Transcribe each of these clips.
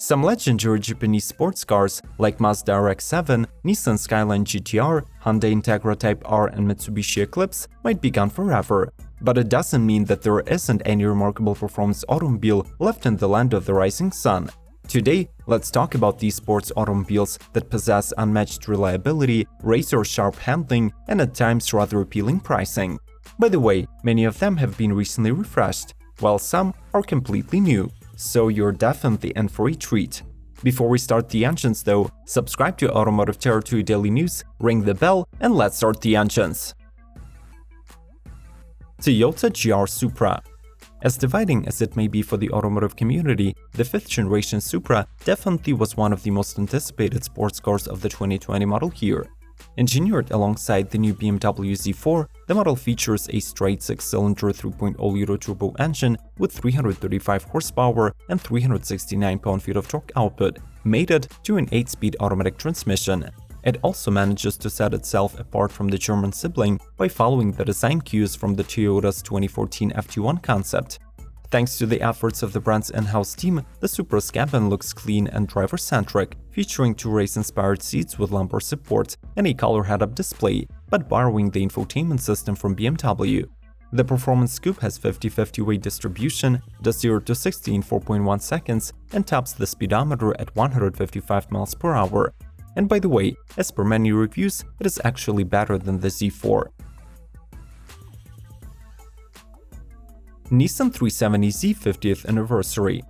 Some legendary Japanese sports cars like Mazda RX7, Nissan Skyline GT-R, Hyundai Integra Type R and Mitsubishi Eclipse might be gone forever. But it doesn't mean that there isn't any remarkable performance automobile left in the land of the rising sun. Today, let's talk about these sports automobiles that possess unmatched reliability, razor-sharp handling, and at times rather appealing pricing. By the way, many of them have been recently refreshed, while some are completely new. So you're definitely in for a treat. Before we start the engines though, subscribe to Automotive Territory Daily News, ring the bell, and let's start the engines. Toyota GR Supra. As dividing as it may be for the automotive community, the 5th generation Supra definitely was one of the most anticipated sports cars of the 2020 model year. Engineered alongside the new BMW Z4, the model features a straight 6-cylinder 3.0-liter turbo engine with 335 horsepower and 369 pound-feet of torque output, mated to an 8-speed automatic transmission. It also manages to set itself apart from the German sibling by following the design cues from the Toyota's 2014 FT1 concept. Thanks to the efforts of the brand's in-house team, the Supra's cabin looks clean and driver-centric, featuring 2 race-inspired seats with lumbar support and a color head-up display, but borrowing the infotainment system from BMW. The Performance Coupe has 50-50 weight distribution, does 0 to 60 in 4.1 seconds, and tops the speedometer at 155 miles per hour. And by the way, as per many reviews, it is actually better than the Z4. Nissan 370Z 50th anniversary.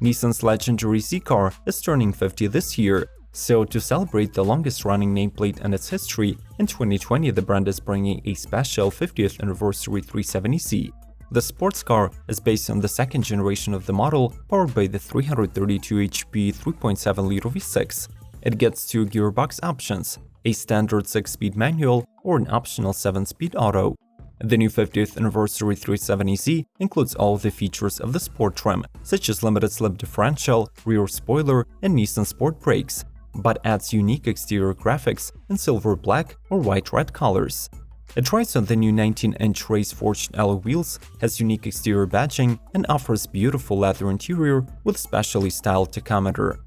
Nissan's legendary Z car is turning 50 this year, so to celebrate the longest-running nameplate in its history, in 2020 the brand is bringing a special 50th anniversary 370Z. The sports car is based on the 2nd generation of the model, powered by the 332 HP 3.7-liter V6. It gets 2 gearbox options, a standard 6-speed manual or an optional 7-speed auto. The new 50th anniversary 370Z includes all of the features of the sport trim, such as limited slip differential, rear spoiler, and Nissan Sport brakes, but adds unique exterior graphics in silver black or white red colors. It rides on the new 19-inch race-forged alloy wheels, has unique exterior badging, and offers beautiful leather interior with specially styled tachometer.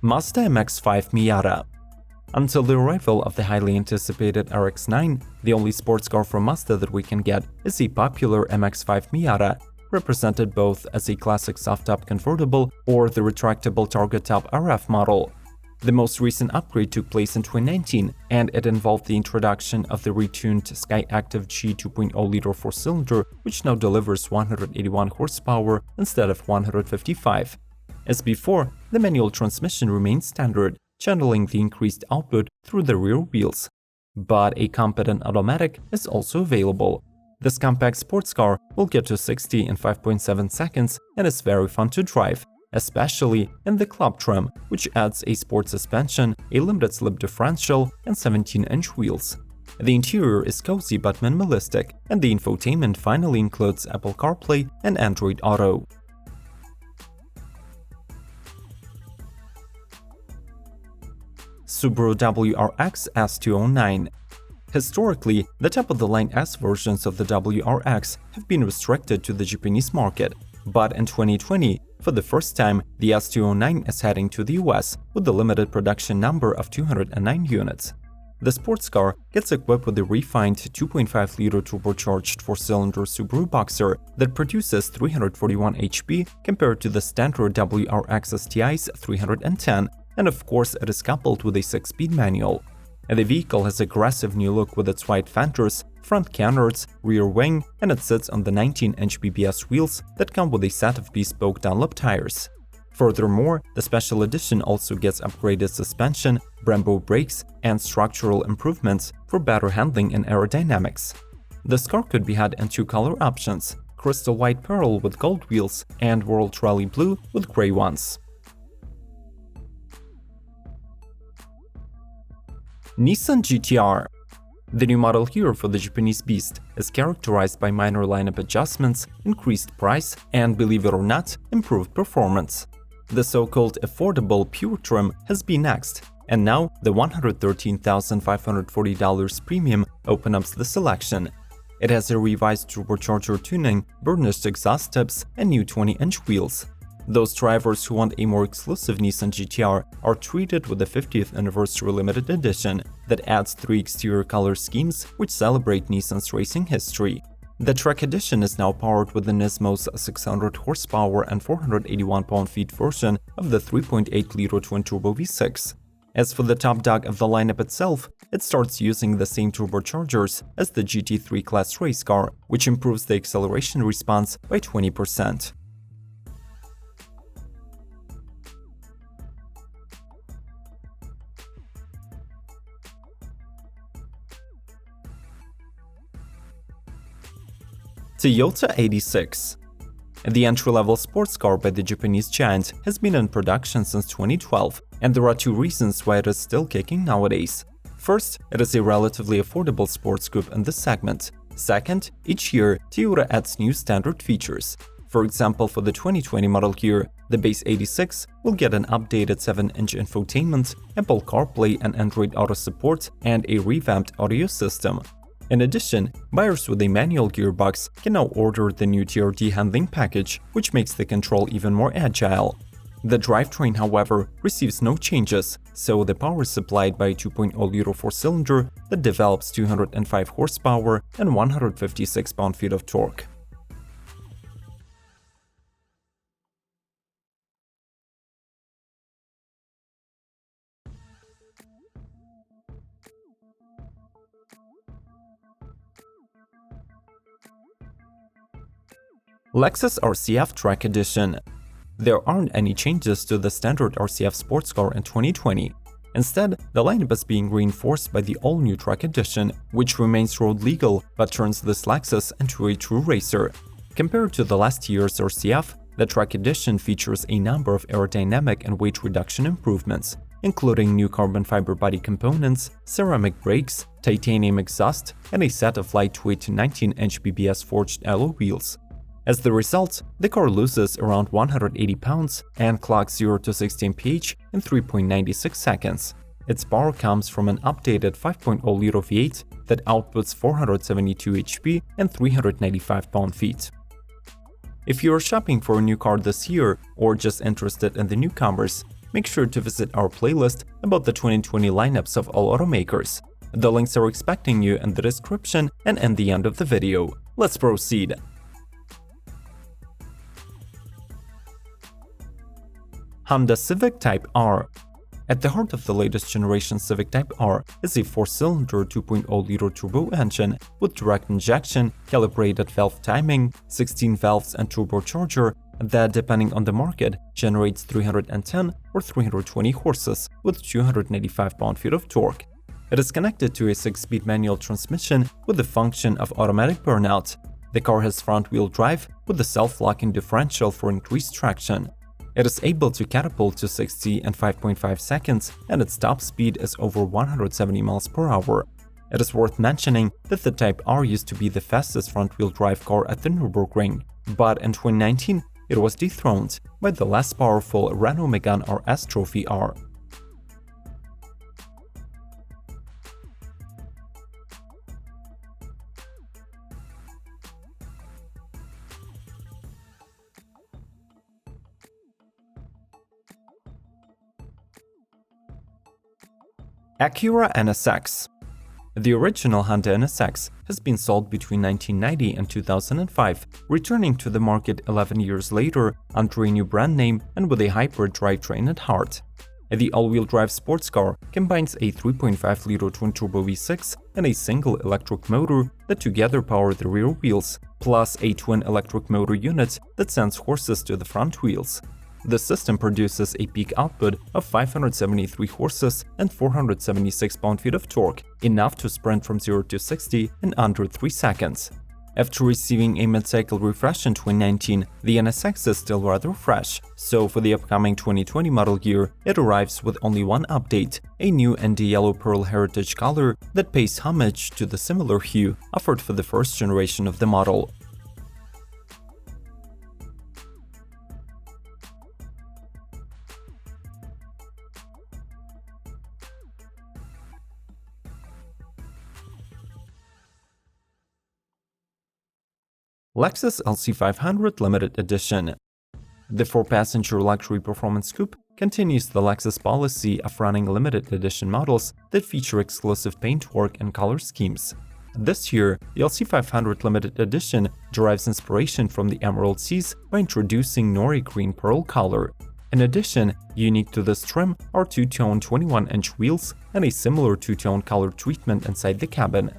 Mazda MX-5 MIATA. Until the arrival of the highly anticipated RX-9, the only sports car from Mazda that we can get is a popular MX-5 MIATA, represented both as a classic soft-top convertible or the retractable target-top RF model. The most recent upgrade took place in 2019, and it involved the introduction of the retuned Skyactiv G 2.0-liter 4-cylinder, which now delivers 181 horsepower instead of 155. As before, the manual transmission remains standard, channeling the increased output through the rear wheels. But a competent automatic is also available. This compact sports car will get to 60 in 5.7 seconds and is very fun to drive, especially in the club trim, which adds a sport suspension, a limited slip differential, and 17-inch wheels. The interior is cozy but minimalistic, and the infotainment finally includes Apple CarPlay and Android Auto. SUBARU WRX S209. Historically, the top-of-the-line S versions of the WRX have been restricted to the Japanese market, but in 2020, for the first time, the S209 is heading to the US with a limited production number of 209 units. The sports car gets equipped with a refined 2.5-liter turbocharged 4-cylinder Subaru Boxer that produces 341 HP compared to the standard WRX STI's 310, and of course it is coupled with a 6-speed manual. The vehicle has an aggressive new look with its wide fenders, front canards, rear wing, and it sits on the 19-inch BBS wheels that come with a set of bespoke Dunlop tires. Furthermore, the special edition also gets upgraded suspension, Brembo brakes, and structural improvements for better handling and aerodynamics. This car could be had in 2 color options, Crystal White Pearl with gold wheels and World Rally Blue with gray ones. Nissan GT-R. The new model here for the Japanese beast is characterized by minor lineup adjustments, increased price, and, believe it or not, improved performance. The so-called affordable pure trim has been axed, And now, the $113,540 premium opens up the selection. It has a revised turbocharger tuning, burnished exhaust tips, and new 20-inch wheels. Those drivers who want a more exclusive Nissan GT-R are treated with the 50th anniversary limited edition that adds 3 exterior color schemes which celebrate Nissan's racing history. The Track Edition is now powered with the NISMO's 600 horsepower and 481 pound-feet version of the 3.8-liter twin-turbo V6. As for the top dog of the lineup itself, it starts using the same turbochargers as the GT3 class race car, which improves the acceleration response by 20%. Toyota 86. The entry-level sports car by the Japanese giant has been in production since 2012, and there are 2 reasons why it is still kicking nowadays. First, it is a relatively affordable sports coupe in this segment. Second, each year, Toyota adds new standard features. For example, for the 2020 model year, the base 86 will get an updated 7-inch infotainment, Apple CarPlay and Android Auto support, and a revamped audio system. In addition, buyers with a manual gearbox can now order the new TRD handling package, which makes the control even more agile. The drivetrain, however, receives no changes, so the power is supplied by a 2.0-liter 4-cylinder that develops 205 horsepower and 156 pound-feet of torque. LEXUS RCF Track Edition. There aren't any changes to the standard RCF sports car in 2020. Instead, the lineup is being reinforced by the all-new Track Edition, which remains road legal but turns this Lexus into a true racer. Compared to the last year's RCF, the Track Edition features a number of aerodynamic and weight reduction improvements, including new carbon fiber body components, ceramic brakes, titanium exhaust, and a set of lightweight 19-inch BBS forged alloy wheels. As the result, the car loses around 180 pounds and clocks 0 to 60 mph in 3.96 seconds. Its power comes from an updated 5.0-liter V8 that outputs 472 HP and 395 pound-feet. If you are shopping for a new car this year or just interested in the newcomers, make sure to visit our playlist about the 2020 lineups of all automakers. The links are expecting you in the description and in the end of the video. Let's proceed. Honda Civic Type R. At the heart of the latest generation Civic Type R is a 4-cylinder 2.0-liter turbo engine with direct injection, calibrated valve timing, 16 valves and turbocharger that, depending on the market, generates 310 or 320 horses with 295 pound-feet of torque. It is connected to a 6-speed manual transmission with the function of automatic burnout. The car has front-wheel drive with the self-locking differential for increased traction. It is able to catapult to 60 in 5.5 seconds, and its top speed is over 170 miles per hour. It is worth mentioning that the Type R used to be the fastest front-wheel drive car at the Nürburgring, but in 2019 it was dethroned by the less powerful Renault Megane RS Trophy R. ACURA NSX. The original Honda NSX has been sold between 1990 and 2005, returning to the market 11 years later under a new brand name and with a hybrid drivetrain at heart. The all-wheel drive sports car combines a 3.5-liter twin-turbo V6 and a single electric motor that together power the rear wheels, plus a twin electric motor unit that sends horses to the front wheels. The system produces a peak output of 573 horses and 476 pound-feet of torque, enough to sprint from 0 to 60 in under 3 seconds. After receiving a mid-cycle refresh in 2019, the NSX is still rather fresh, so for the upcoming 2020 model year, it arrives with only one update, a new ND Yellow Pearl Heritage color that pays homage to the similar hue offered for the first generation of the model. LEXUS LC500 Limited Edition. The 4-passenger luxury performance coupe continues the LEXUS policy of running limited edition models that feature exclusive paintwork and color schemes. This year, the LC500 Limited Edition derives inspiration from the Emerald Seas by introducing Nori Green Pearl color. In addition, unique to this trim are two-tone 21-inch wheels and a similar two-tone color treatment inside the cabin.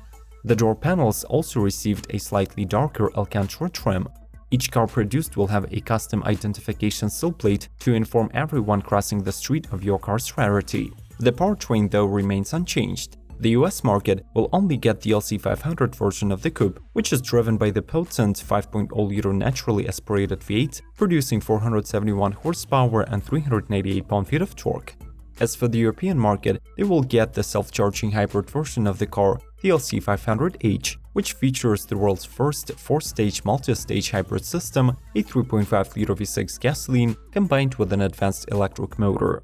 The door panels also received a slightly darker Alcantara trim. Each car produced will have a custom identification sill plate to inform everyone crossing the street of your car's rarity. The powertrain, though, remains unchanged. The US market will only get the LC500 version of the coupe, which is driven by the potent 5.0-liter naturally aspirated V8, producing 471 horsepower and 388 pound-feet of torque. As for the European market, they will get the self-charging hybrid version of the car, the LC500H, which features the world's first 4-stage multi-stage hybrid system, a 3.5-liter V6 gasoline combined with an advanced electric motor.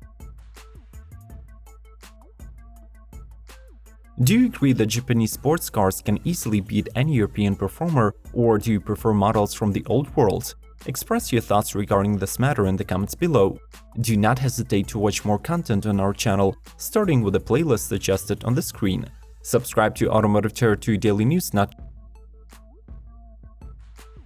Do you agree that Japanese sports cars can easily beat any European performer, or do you prefer models from the old world? Express your thoughts regarding this matter in the comments below. Do not hesitate to watch more content on our channel, starting with the playlist suggested on the screen. Subscribe to Automotive Territory Daily News not